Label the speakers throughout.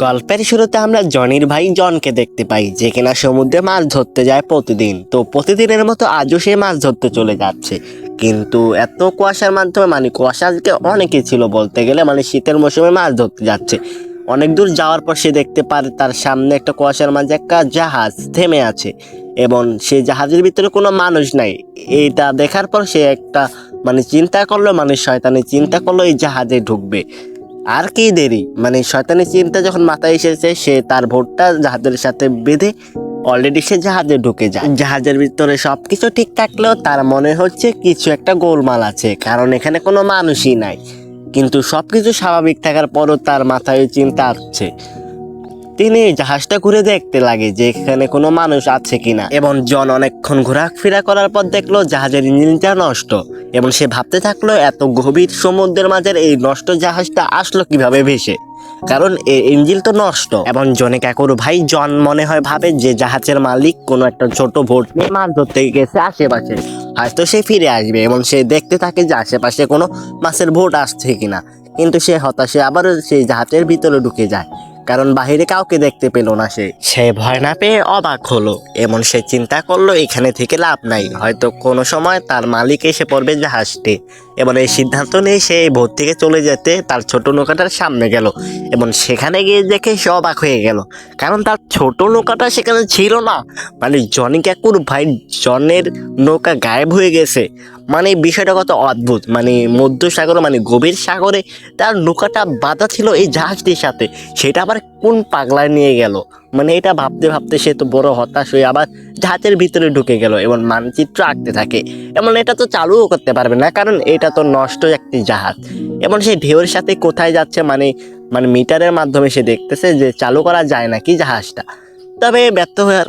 Speaker 1: গল্পের শুরুতে আমরা জনির ভাই জনকে দেখতে পাই, যে কিনা সমুদ্রে মাছ ধরতে যায় প্রতিদিন। তো প্রতিদিনের মতো আজও সে মাছ ধরতে চলে যাচ্ছে, কিন্তু এত কুয়াশার মাধ্যমে, মানে কুয়াশা আজকে অনেকই ছিল বলতে গেলে, মানে শীতের মৌসুমে মাছ ধরতে যাচ্ছে। অনেক দূর যাওয়ার পর সে দেখতে পারে তার সামনে একটা কুয়াশার মাঝে একটা জাহাজ থেমে আছে, এবং সেই জাহাজের ভিতরে কোনো মানুষ নাই। এইটা দেখার পর সে একটা চিন্তা করলো, শয়তানি চিন্তা করলো এই জাহাজে ঢুকবে। আর কি দেরি, শয়তানি চিন্তা যখন মাথায় এসেছে, সে তার ভোটটা জাহাজের সাথে বেঁধে অলরেডি সে জাহাজে ঢুকে যায়। জাহাজের ভিতরে সবকিছু ঠিক থাকলেও তার মনে হচ্ছে কিছু একটা গোলমাল আছে, কারণ এখানে কোনো মানুষই নাই। কিন্তু সবকিছু স্বাভাবিক থাকার পরও তার মাথায় চিন্তা আসছে। তিনি জাহাজটা ঘুরে দেখতে লাগে যে এখানে কোনো মানুষ আছে কিনা, এবং জন অনেকক্ষণ ঘোরাফেরা করার পর দেখলো জাহাজের ইঞ্জিনটা নষ্ট, এবং সে ভাবতে থাকলো এত গভীর সমুদ্রের মাঝে এই নষ্ট জাহাজটা আসলো কিভাবে ভেসে, কারণ এই ইঞ্জিন তো নষ্ট। এবং জনে কাকুর ভাই জন মনে হয় ভাবে যে জাহাজের মালিক কোনো একটা ছোট ভোট নিয়ে মাছ ধরতে গেছে আশেপাশে, হয়তো সে ফিরে আসবে, এবং সে দেখতে থাকে যে আশেপাশে কোনো মাছের ভোট আসছে কিনা। কিন্তু সে হতাশে আবার সেই জাহাজের ভিতরে ঢুকে যায়, কারণ বাহিরে কাউকে দেখতে পেল না। সে ভয় না পেয়ে অবাক হলো, এবং সে চিন্তা করলো এখানে থেকে লাভ নাই, হয়তো কোনো সময় তার মালিক এসে পড়বে জাহাজটি। এবং এই সিদ্ধান্ত নিয়ে সে ভোর থেকে চলে যেতে তার ছোট নৌকাটার সামনে গেল, এবং সেখানে গিয়ে দেখে সে অবাক হয়ে গেল, কারণ তার ছোট নৌকাটা সেখানে ছিল না। জনি কাকুর ভাই জনের নৌকা গায়েব হয়ে গেছে। বিষয়টা কত অদ্ভুত, মধ্যসাগর গভীর সাগরে তার নৌকাটা বাঁধা ছিল এই জাহাজটির সাথে, সেটা আবার কোন পাগলায় নিয়ে গেল। এটা ভাবতে ভাবতে সে তো বড় হতাশ হয়ে আবার জাহাজের ভিতরে ঢুকে গেল এবং মানচিত্র আঁকতে থাকে। এটা তো চালুও করতে পারবে না, কারণ এটা তো নষ্ট একটি জাহাজ। এবং সে ঢেউয়ের সাথে কোথায় যাচ্ছে, মিটারের মাধ্যমে সে দেখতেছে যে চালু করা যায় নাকি জাহাজটা। তবে ব্যর্থ হয়ে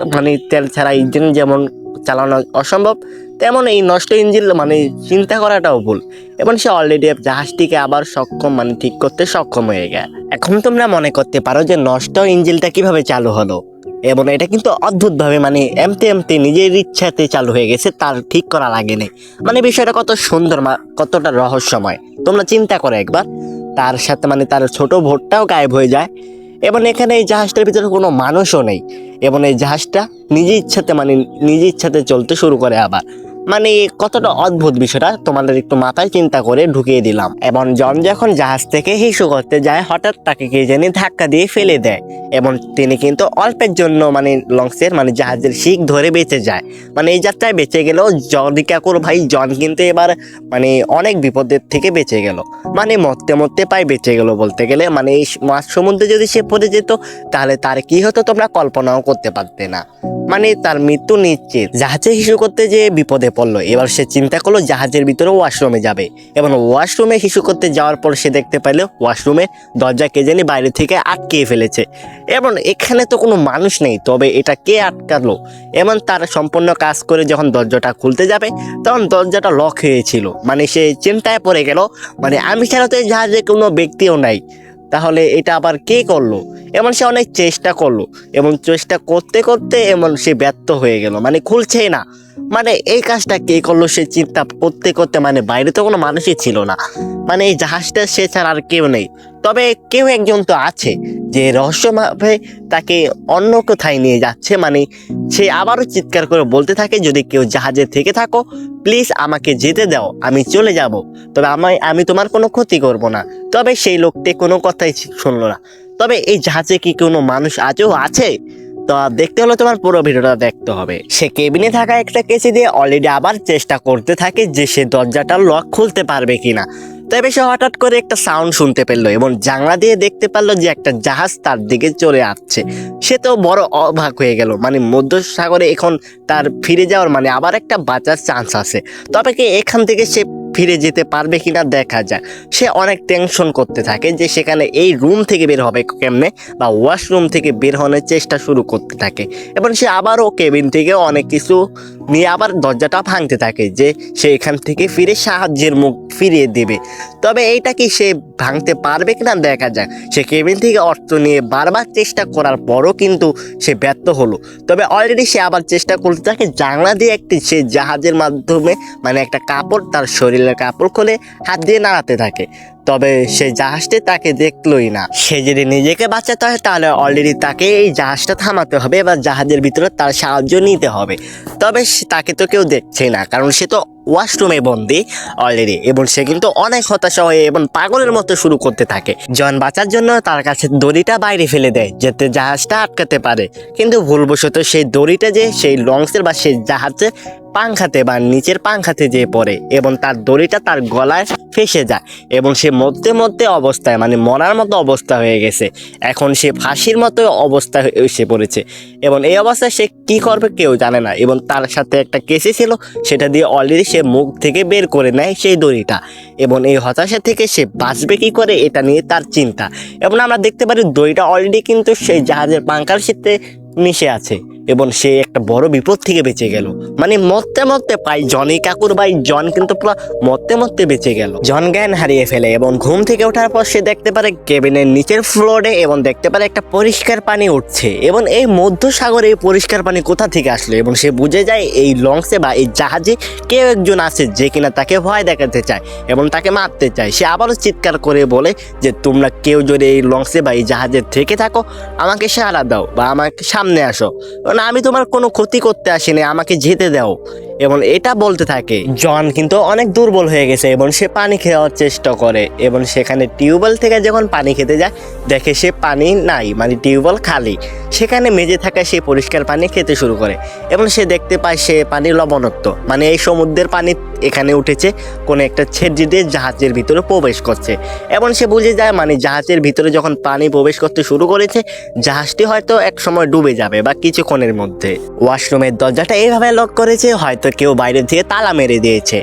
Speaker 1: তেল ছাড়া ইঞ্জিন যেমন চালানো অসম্ভব, তেমন এই নষ্ট ইঞ্জিন চিন্তা করাটাও ভুল। এবং সে অলরেডি জাহাজটিকে আবার ঠিক করতে সক্ষম হয়ে গেছে। এখন তোমরা মনে করতে পারো যে নষ্ট ইঞ্জিনটা কিভাবে চালু হলো, এবং এটা কিন্তু অদ্ভুতভাবে এমতে এমতে নিজের ইচ্ছাতে চালু হয়ে গেছে, তার ঠিক করা লাগেনি। বিষয়টা কত সুন্দর, কতটা রহস্যময় তোমরা চিন্তা করো একবার। তার সাথে তার ছোট ভোটটাও গায়েব হয়ে যায়, এবং এখানে এই জাহাজটার ভিতরে কোনো মানুষও নেই, এবং এই জাহাজটা নিজের ইচ্ছাতে চলতে শুরু করে আবার। কতটা অদ্ভুত বিষয়টা তোমাদের একটু মাথায় চিন্তা করে ঢুকিয়ে দিলাম। এবং জন যখন জাহাজ থেকে হিসু করতে যায়, হঠাৎ তাকে কে জানি ধাক্কা দিয়ে ফেলে দেয়, এবং তিনি কিন্তু অল্পের জন্য লঞ্চের জাহাজের শিক ধরে বেঁচে যায়। এই যাত্রায় বেঁচে গেলেও জনি কাকুর ভাই জন কিন্তু এবার অনেক বিপদের থেকে বেঁচে গেল, মরতে মরতে পায় বেঁচে গেল বলতে গেলে। এই মাছ সমুদ্রে যদি সে পড়ে যেত, তাহলে তার কি হতো তোমরা কল্পনাও করতে পারতে না। তার মৃত্যু নিশ্চিত। জাহাজে হিসু করতে যে বিপদে পড়লো, এবার সে চিন্তা করলো জাহাজের ভিতরে ওয়াশরুমে যাবে, এবং ওয়াশরুমে হিসু করতে যাওয়ার পর সে দেখতে পেল ওয়াশরুমের দরজা কে জানি বাইরে থেকে আটকে ফেলেছে, এবং এখানে তো কোনো মানুষ নেই, তবে এটা কে আটকালো। এবং তার সম্পূর্ণ কাজ করে যখন দরজাটা খুলতে যাবে, তখন দরজাটা লক হয়েছিল। সে চিন্তায় পড়ে গেল, আমি ছাড়া তো এই জাহাজে কোনো ব্যক্তিও নাই, তাহলে এটা আবার কে করলো। এবং সে অনেক চেষ্টা করলো, এবং চেষ্টা করতে করতে সে ব্যর্থ হয়ে গেল, খুলছেই না। এই কাজটা কে করলো সে চিন্তা করতে করতে বাইরে তো কোনো মানুষই ছিল না, এই জাহাজটা সে ছাড়া আর কেউ নেই। তবে কেউ একজন তো আছে যে রহস্যভাবে তাকে অন্য কোথায় নিয়ে যাচ্ছে। সে আবারও চিৎকার করে বলতে থাকে, যদি কেউ জাহাজে থেকে থাকো প্লিজ আমাকে যেতে দাও, আমি চলে যাব, তবে আমি তোমার কোনো ক্ষতি করব না। তবে সেই লোকটি কোনো কথাই শুনলো না। তবে এই জাহাজে কি কোনো মানুষ আজও আছে? তো দেখতে হলে তোমার পুরো ভিডিওটা দেখতে হবে। সে কেবিনে থাকা একটা কেসি দিয়ে অলরেডি আবার চেষ্টা করতে থাকে যে সে দরজাটা লক খুলতে পারবে কিনা। তবে সে হঠাৎ করে একটা সাউন্ড শুনতে পেলো, এবং জানলা দিয়ে দেখতে পারলো যে একটা জাহাজ তার দিকে চলে আসছে। সে তো বড় অবাক হয়ে গেল, মধ্যসাগরে এখন তার ফিরে যাওয়ার আবার একটা বাঁচার চান্স আছে। তবে কি এখান থেকে সে ফিরে যেতে পারবে কিনা দেখা যাক। সে অনেক টেনশন করতে থাকে যে সেখানে এই রুম থেকে বের হবে কেমনে, বা ওয়াশরুম থেকে বের হওয়ার চেষ্টা শুরু করতে থাকে। এবং সে আবারও কেবিন থেকে অনেক কিছু নিয়ে আবার দরজাটা ভাঙতে থাকে, যে সে এখান থেকে ফিরে সাহায্যের মুখ ফিরিয়ে দেবে। তবে এইটা কি সে ভাঙতে পারবে কিনা দেখা যাক। সে কেবিন থেকে অর্থ নিয়ে বারবার চেষ্টা করার পরও কিন্তু সে ব্যর্থ হলো। তবে অলরেডি সে আবার চেষ্টা করতে থাকে জানলা দিয়ে একটি সে জাহাজের মাধ্যমে একটা কাপড়, তার শরীরের কাপড় খুলে হাত দিয়ে নাড়াতে থাকে। তবে সে জাহাজটি তাকে দেখলোই না। সে যদি নিজেকে বাঁচাতে হয় তাহলে অলরেডি তাকে এই জাহাজটা থামাতে হবে বা জাহাজের ভিতরে তার সাহায্য নিতে হবে। তবে তাকে তো কেউ দেখছে না, কারণ সে তো ওয়াশরুমে বন্দি অলরেডি, এবং সে কিন্তু অনেক হতাশা হয়ে এবং পাগলের মতো শুরু করতে থাকে। জন বাঁচার জন্য তার কাছে দড়িটা বাইরে ফেলে দেয় যাতে জাহাজটা আটকাতে পারে, কিন্তু ভুলবশত সেই দড়িটা যে সেই লঞ্চের বা সেই জাহাজের পাংখাতে বা নিচের পাংখাতে যেয়ে পড়ে এবং তার দড়িটা তার গলায় ফেসে যায় এবং সে মধ্যে মধ্যে অবস্থায় মানে মরার মতো অবস্থা হয়ে গেছে। এখন সে ফাঁসির মতো অবস্থা এসে পড়েছে এবং এই অবস্থায় সে কি করবে কেউ জানে না। এবং তার সাথে একটা কেসি ছিল, সেটা দিয়ে অলরেডি সে মুখ থেকে বের করে নেয় সেই দড়িটা, এবং এই হতাশা থেকে সে বাঁচবে কি করে এটা নিয়ে তার চিন্তা। এবং আমরা দেখতে পারি দড়িটা অলরেডি কিন্তু সেই জাহাজের পাংখার সাথে মিশে আছে এবং সে একটা বড় বিপদ থেকে বেঁচে গেল। মানে মরতে মরতে পাই জনি কাকুর ভাই জন কিন্তু পুরো মরতে মরতে বেঁচে গেল। জন জ্ঞান হারিয়ে ফেলে এবং ঘুম থেকে ওঠার পর সে দেখতে পারে কেবিনের নিচের ফ্লোরে এবং দেখতে পারে একটা পরিষ্কার পানি উঠছে এবং এই মধ্যসাগরে এই পরিষ্কার পানি কোথা থেকে আসলো, এবং সে বুঝে যায় এই লঞ্চে বা এই জাহাজে কেউ একজন আছে যে কিনা তাকে ভয় দেখাতে চায় এবং তাকে মারতে চায়। সে আবারও চিৎকার করে বলে যে তোমরা কেউ যদি এই লঞ্চে বা এই জাহাজে থেকে থাকো আমাকে সাড়া দাও বা আমাকে সামনে আসো, না আমি তোমার কোনো ক্ষতি করতে আসিনি, আমাকে যেতে দাও। এবং এটা বলতে থাকে। জন কিন্তু অনেক দুর্বল হয়ে গেছে এবং সে পানি খাওয়ার চেষ্টা করে এবং সেখানে টিউবওয়েল থেকে যখন পানি খেতে যায় দেখে সে পানি নাই, মানে টিউবওয়েল খালি। সেখানে মেজে থাকা সে পরিষ্কার পানি খেতে শুরু করে এবং সে দেখতে পায় সে পানি লবণাক্ত, মানে এই সমুদ্রের পানি এখানে উঠেছে কোনো একটা ছেড়ে দিয়ে জাহাজের ভিতরে প্রবেশ করছে। এবং সে বুঝে যায় মানে জাহাজের ভিতরে যখন পানি প্রবেশ করতে শুরু করেছে জাহাজটি হয়তো এক সময় ডুবে যাবে বা কিছুক্ষণের মধ্যে। ওয়াশরুমের দরজাটা এইভাবে লক করেছে, হয়তো কেউ বাইরে দিয়ে তালা মেরে দিয়েছে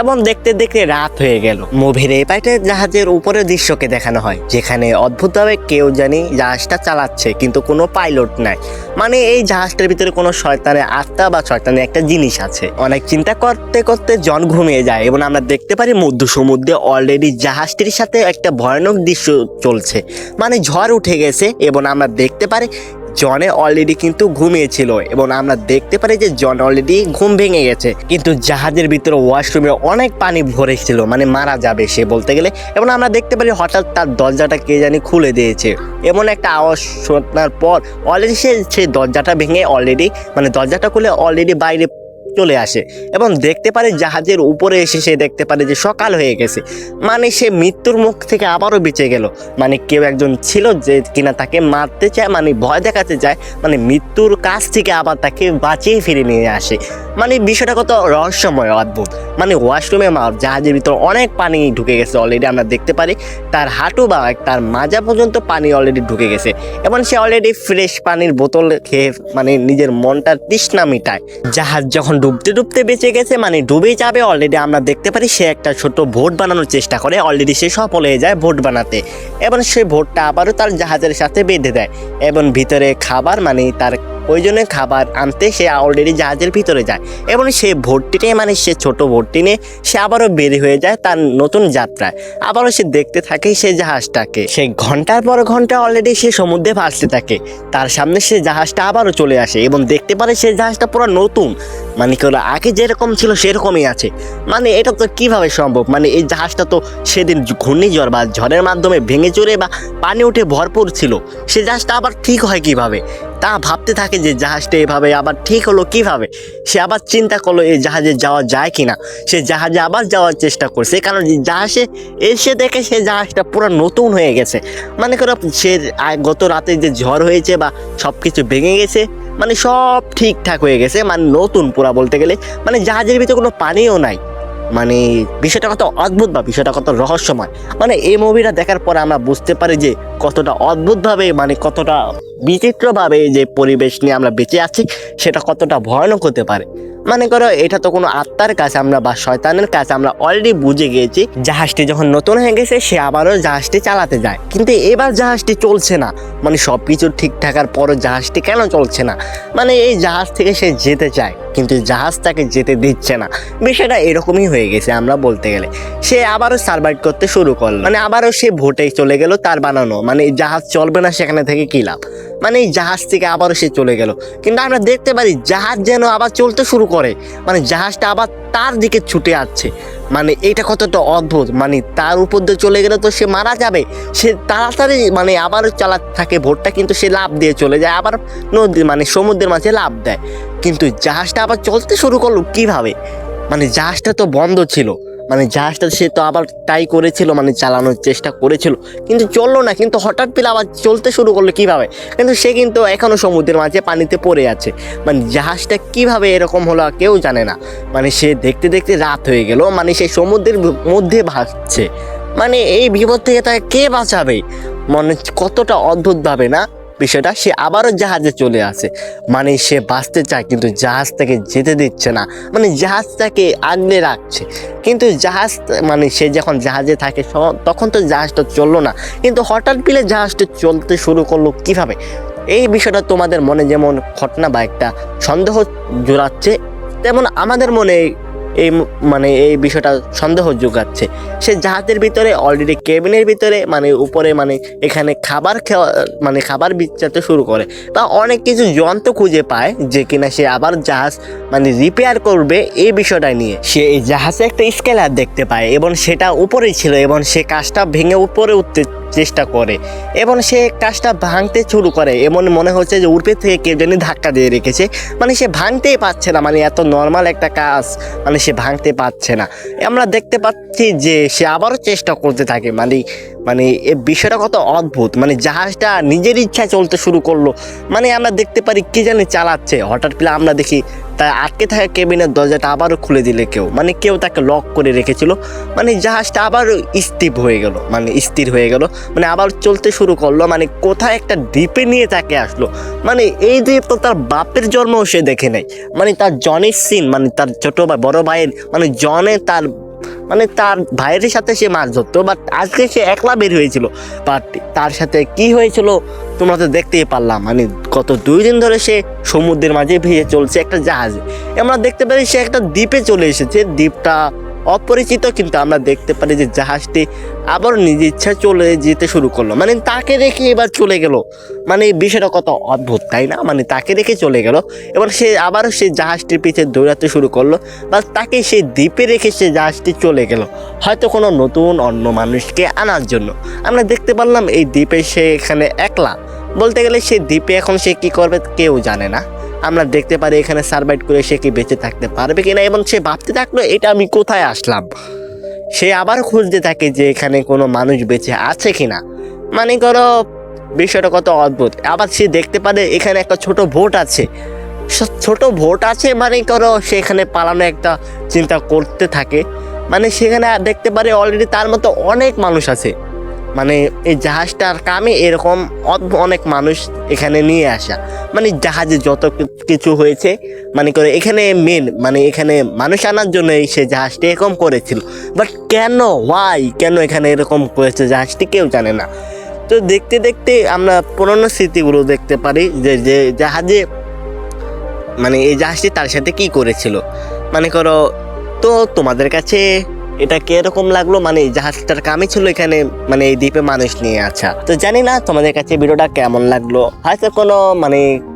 Speaker 1: এবং দেখতে দেখতে রাত হয়ে গেল। মুভির এই পাইটে জাহাজের উপরের দৃশ্যকে দেখানো হয় যেখানে অদ্ভুতভাবে কেউ জানি জাহাজটা চালাচ্ছে কিন্তু কোনো পাইলট নাই, মানে এই জাহাজটার ভিতরে কোনো শয়তানের আত্মা বা শয়তানের একটা জিনিস আছে। অনেক চিন্তা করতে করতে জন ঘুমিয়ে যায় এবং আমরা দেখতে পারি মধ্য সমুদ্রে অলরেডি জাহাজটির সাথে একটা ভয়ানক দৃশ্য চলছে, মানে ঝড় উঠে গেছে এবং আমরা দেখতে পারি জনে অলরেডি কিন্তু ঘুমিয়েছিল এবং আমরা দেখতে পারি যে জন অলরেডি ঘুম ভেঙে গেছে, কিন্তু জাহাজের ভিতরে ওয়াশরুমে অনেক পানি ভরে ছিল, মানে মারা যাবে সে বলতে গেলে। এবং আমরা দেখতে পারি হঠাৎ তার দরজাটা কে জানি খুলে দিয়েছে, এমন একটা আওয়াজ শোনার পর অলরেডি সেই দরজাটা ভেঙে অলরেডি মানে দরজাটা খুলে অলরেডি বাইরে চলে আসে এবং দেখতে পারে জাহাজের উপরে এসে সে দেখতে পারে যে সকাল হয়ে গেছে, মানে সে মৃত্যুর মুখ থেকে আবারও বেঁচে গেল। মানে কেউ একজন ছিল যে কিনা তাকে মারতে চায়, মানে ভয় দেখাতে চায়, মানে মৃত্যুর কাছ থেকে আবার তাকে বাঁচিয়ে ফিরে নিয়ে আসে। মানে বিষয়টা কত রহস্যময় অদ্ভুত। মানে ওয়াশরুমে জাহাজের ভিতর অনেক পানি ঢুকে গেছে অলরেডি, আমরা দেখতে পারি তার হাঁটু বা তার মাজা পর্যন্ত পানি অলরেডি ঢুকে গেছে এবং সে অলরেডি ফ্রেশ পানির বোতল খেয়ে মানে নিজের মনটার তৃষ্ণা মিটায়। জাহাজ যখন ডুবতে ডুবতে বেঁচে গেছে, মানে ডুবে যাবে অলরেডি, আমরা দেখতে পারি সে একটা ছোট ভোট বানানোর চেষ্টা করে, অলরেডি সে সফল হয়ে যায় ভোট বানাতে এবং সেই ভোটটা আবারও তার জাহাজের সাথে বেঁধে দেয় এবং ভিতরে খাবার মানে তার প্রয়োজনীয় খাবার আনতে সে অলরেডি জাহাজের ভিতরে যায় এবং সেই ভোটটিতে মানে সে ছোট ভোটটি নিয়ে সে আবারও বের হয়ে যায় তার নতুন যাত্রায়। আবারও সে দেখতে থাকে সেই জাহাজটাকে, সে ঘন্টার পর ঘন্টা অলরেডি সে সমুদ্রে ভাসতে থাকে। তার সামনে সে জাহাজটা আবারও চলে আসে এবং দেখতে পারে সেই জাহাজটা পুরো নতুন, মানে কেউ আগে যেরকম ছিল সেরকমই আছে। মানে এটা তো কিভাবে সম্ভব, মানে এই জাহাজটা তো সেদিন ঘূর্ণিঝড় বা ঝড়ের মাধ্যমে ভেঙে চড়ে বা পানি উঠে ভরপুর ছিল, সে জাহাজটা আবার ঠিক হয় কিভাবে, তা ভাবতে থাকে যে জাহাজটা এভাবে আবার ঠিক হলো কিভাবে। সে আবার চিন্তা করলো এই জাহাজে যাওয়া যায় কিনা, সে জাহাজে আবার যাওয়ার চেষ্টা করছে, কারণ জাহাজে এসে দেখে সে জাহাজটা পুরো নতুন হয়ে গেছে। মানে করো সে গত রাতে যে ঝড় হয়েছে বা সব কিছু ভেঙে গেছে, মানে সব ঠিকঠাক হয়ে গেছে, মানে নতুন পুরা বলতে গেলে, মানে জাহাজের ভিতরে কোনো পানিও নাই। মানে বিষয়টা কত অদ্ভুত বা বিষয়টা কত রহস্যময়। মানে এই মুভিটা দেখার পর আমরা বুঝতে পারি যে কতটা অদ্ভুতভাবে মানে কতটা বিচিত্রভাবে যে পরিবেশ নিয়ে আমরা বেঁচে আছি সেটা কতটা ভয়ানক হতে পারে। মানে করো এটা তো কোনো আত্মার কাছে আমরা বা শয়তানের কাছে আমরা অলরেডি বুঝে গিয়েছি। জাহাজটি যখন নতুন হয়ে গেছে সে আবারও জাহাজটি চালাতে যায়, কিন্তু এবার জাহাজটি চলছে না। মানে সব কিছু ঠিক থাকার পরও জাহাজটি কেন চলছে না, মানে এই জাহাজ থেকে সে যেতে চায় কিন্তু জাহাজ তাকে যেতে দিচ্ছে না। বিষয়টা এরকমই হয়ে গেছে আমরা বলতে গেলে। সে আবারও সার্ভাইভ করতে শুরু করলো, মানে আবারও সে ভোটে চলে গেল তার বানানো, মানে জাহাজ চলবে না সেখানে থেকে কী লাভ। মানে এই জাহাজ থেকে আবারও সে চলে গেল। কিন্তু আমরা দেখতে পারি জাহাজ যেন আবার চলতে শুরু করে, মানে জাহাজটা আবার তার দিকে ছুটে আসছে। মানে এটা কতটা অদ্ভুত, মানে তার উপর দিয়ে চলে গেলে তো সে মারা যাবে, সে তাড়াতাড়ি মানে আবার চালাতে থাকে ভোটটা, কিন্তু সে লাফ দিয়ে চলে যায় আবার নদী মানে সমুদ্রের মাঝে লাফ দেয়। কিন্তু জাহাজটা আবার চলতে শুরু করলো কিভাবে? মানে জাহাজটা তো বন্ধ ছিল, মানে জাহাজটা সে তো আবার ট্রাই করেছিল, মানে চালানোর চেষ্টা করেছিল কিন্তু চললো না। কিন্তু হঠাৎ পেলে আবার চলতে শুরু করলো কিভাবে? কিন্তু সে কিন্তু এখনো সমুদ্রের মাঝে পানিতে পড়ে আছে। মানে জাহাজটা কিভাবে এরকম হলো কেউ জানে না। মানে সে দেখতে দেখতে রাত হয়ে গেল, মানে সে সমুদ্রের মধ্যে ভাসছে। মানে এই বিপদ থেকে তাকে কে বাঁচাবে? মানে কতটা অদ্ভুত ভাবে না বিষয়টা। সে আবারও জাহাজে চলে আসে, মানে সে বাঁচতে চায় কিন্তু জাহাজ তাকে যেতে দিচ্ছে না, মানে জাহাজ তাকে আগলে রাখছে। কিন্তু জাহাজ মানে সে যখন জাহাজে থাকে তখন তো জাহাজটা চললো না, কিন্তু হঠাৎ পেলে জাহাজটা চলতে শুরু করলো কিভাবে? এই বিষয়টা তোমাদের মনে যেমন ঘটনা বা একটা সন্দেহ জোরাচ্ছে, তেমন আমাদের মনে মানে এই বিষয়টা সন্দেহ যোগাচ্ছে। সে জাহাজের ভিতরে অলরেডি কেবিনের ভিতরে মানে উপরে মানে এখানে খাবার মানে খাবার বিছাতে শুরু করে বা অনেক কিছু যন্ত্র খুঁজে পায় যে কিনা সে আবার জাহাজ মানে রিপেয়ার করবে। এই বিষয়টা নিয়ে সে এই জাহাজে একটা স্কেলার দেখতে পায় এবং সেটা উপরেই ছিল এবং সে কাজটা ভেঙে উপরে উঠতে চেষ্টা করে এবং সে কাজটা ভাঙতে শুরু করে। এমন মনে হচ্ছে যে উপর থেকে কেউ জানি ধাক্কা দিয়ে রেখেছে, মানে সে ভাঙতেই পারছে না। মানে এত নর্মাল একটা কাজ মানে সে ভাঙতে পারছে না। আমরা দেখতে পাচ্ছি যে সে আবারও চেষ্টা করতে থাকে। মানে মানে এই বিষয়টা কত অদ্ভুত, মানে জাহাজটা নিজের ইচ্ছায় চলতে শুরু করলো। মানে আমরা দেখতে পারি কি জানি চালাচ্ছে, হঠাৎ পেলে আমরা দেখি তাই আটকে থাকা কেবিনের দরজাটা আবারও খুলে দিলে কেউ, মানে কেউ তাকে লক করে রেখেছিল। মানে জাহাজটা আবার স্থির হয়ে গেল, মানে স্থির হয়ে গেল, মানে আবার চলতে শুরু করলো। মানে কোথায় একটা দ্বীপে নিয়ে তাকে আসলো। মানে এই দ্বীপ তো তার বাপের জন্মও সে দেখে নেয়। মানে তার জনের সিন, মানে তার ছোট ভাই বড় ভাইয়ের মানে জনে তার মানে তার ভাইয়ের সাথে সে মাছ ধরতো, বাট আজকে সে একলা বের হয়েছিল। বাট তার সাথে কি হয়েছিল তোমরা তো দেখতেই পারলাম। মানে গত 2 দিন ধরে সে সমুদ্রের মাঝে ভেসে চলছে একটা জাহাজে। আমরা দেখতে পারি সে একটা দ্বীপে চলে এসেছে, দ্বীপটা অপরিচিত, কিন্তু আমরা দেখতে পারি যে জাহাজটি আবার নিজ ইচ্ছা চলে যেতে শুরু করলো। মানে তাকে রেখে এবার চলে গেল। মানে এই বিষয়টা কত অদ্ভুত তাই না? মানে তাকে রেখে চলে গেল, এবার সে আবারও সেই জাহাজটির পিছে দৌড়াতে শুরু করলো, বা তাকে সেই দ্বীপে রেখে সে জাহাজটি চলে গেল হয়তো কোনো নতুন অন্য মানুষকে আনার জন্য। আমরা দেখতে পারলাম এই দ্বীপে সে এখানে একলা, বলতে গেলে সে দ্বীপে এখন সে কী করবে কেউ জানে না। আমরা দেখতে পারি এখানে সার্ভাইভ করে সে কি বেঁচে থাকতে পারবে কিনা, এবং সে ভাবতে থাকলো এটা আমি কোথায় আসলাম। সে আবার খুঁজতে থাকে যে এখানে কোনো মানুষ বেঁচে আছে কিনা। মানে করো বিষয়টা কত অদ্ভুত। আবার সে দেখতে পারে এখানে একটা ছোট ভোট আছে, ছোট ভোট আছে, মানে করো সে এখানে পালানো একটা চিন্তা করতে থাকে। মানে সেখানে দেখতে পারে অলরেডি তার মতো অনেক মানুষ আছে। মানে এই জাহাজটার কামে এরকম অনেক মানুষ এখানে নিয়ে আসা, মানে জাহাজে যত কিছু হয়েছে মানে করে এখানে মেন মানে এখানে মানুষ আনার জন্য সে জাহাজটি এরকম করেছিল। বাট কেন কেন এখানে এরকম করেছে জাহাজটি কেউ জানে না। তো দেখতে দেখতে আমরা পুরনো স্মৃতিগুলো দেখতে পারি যে যে জাহাজে মানে এই জাহাজটি তার সাথে কি করেছিল। মানে করো তো তোমাদের কাছে এটা কিরকম লাগলো? মানে জাহাজটার কামই ছিল এখানে মানে এই দ্বীপে মানুষ নিয়ে আসা। তো জানি না তোমাদের কাছে ভিডিওটা কেমন লাগলো, হয়তো কোনো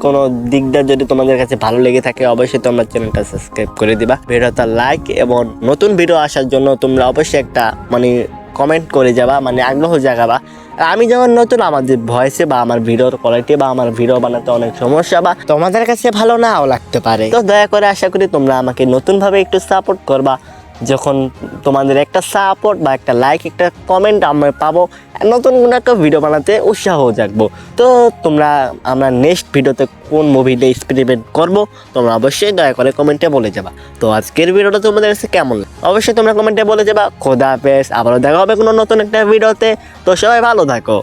Speaker 1: কোনো দিকটা যদি তোমাদের কাছে ভালো লেগে থাকে অবশ্যই তোমরা চ্যানেলটা সাবস্ক্রাইব করে দিবা, ভিডিওটা লাইক, এবং নতুন ভিডিও আসার জন্য তোমরা অবশ্যই একটা মানে কমেন্ট করে যাবা, মানে আগ্রহ জাগাবা। আমি যখন নতুন আমাদের ভয়েসে বা আমার ভিডিওর কোয়ালিটি বা আমার ভিডিও বানাতে অনেক সমস্যা বা তোমাদের কাছে ভালো নাও লাগতে পারে। তো দয়া করে আশা করি তোমরা আমাকে নতুনভাবে একটু সাপোর্ট করবা। যখন তোমাদের একটা সাপোর্ট বা একটা লাইক একটা কমেন্ট আমরা পাবো, নতুন কোনো একটা ভিডিও বানাতে উৎসাহ জাগবো। তো আমরা নেক্সট ভিডিওতে কোন মুভিটা এক্সপেরিমেন্ট করবো তোমরা অবশ্যই দয়া করে কমেন্টে বলে যাবা। তো আজকের ভিডিওটা তোমাদের কাছে কেমন লাগে অবশ্যই তোমরা কমেন্টে বলে যাবা। খোদা হাফেজ, আবারও দেখা হবে কোনো নতুন একটা ভিডিওতে। তো সবাই ভালো থাকো।